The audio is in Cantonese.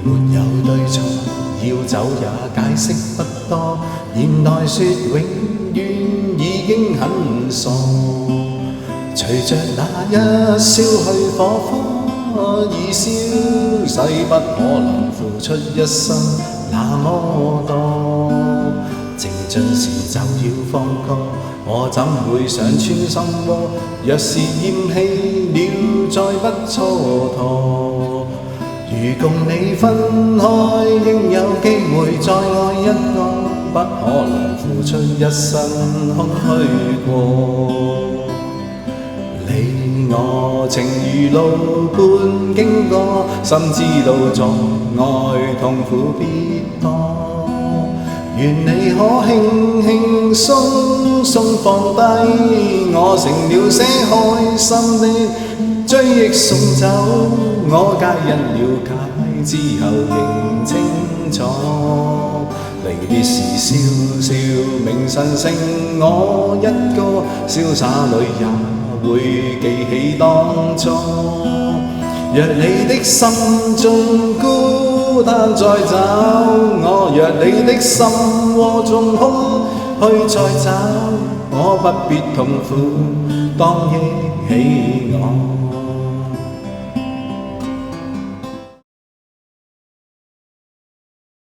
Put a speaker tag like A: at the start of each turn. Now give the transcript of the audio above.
A: 沒有對錯，要走也解釋不多。現代說永遠已經很傻，隨着那一消去火花，已消逝，不可能付出一生那麼多。正盡時就要放歌，我怎會想穿心窩？若是厭棄了，再不蹉跎。如共你分開，應有機會再愛一個，不可能付出一生空虛過。你我情如路般經過，心知道在愛痛苦必多。願你可輕輕鬆鬆放低，我成了些開心的追憶送走。我皆因了解之後認清楚，離別時笑笑明晨剩我一個，瀟灑裏也會記起當初。若你的心中孤單再找我，若你的心窩中空虛再找我，不必痛苦，當憶起我。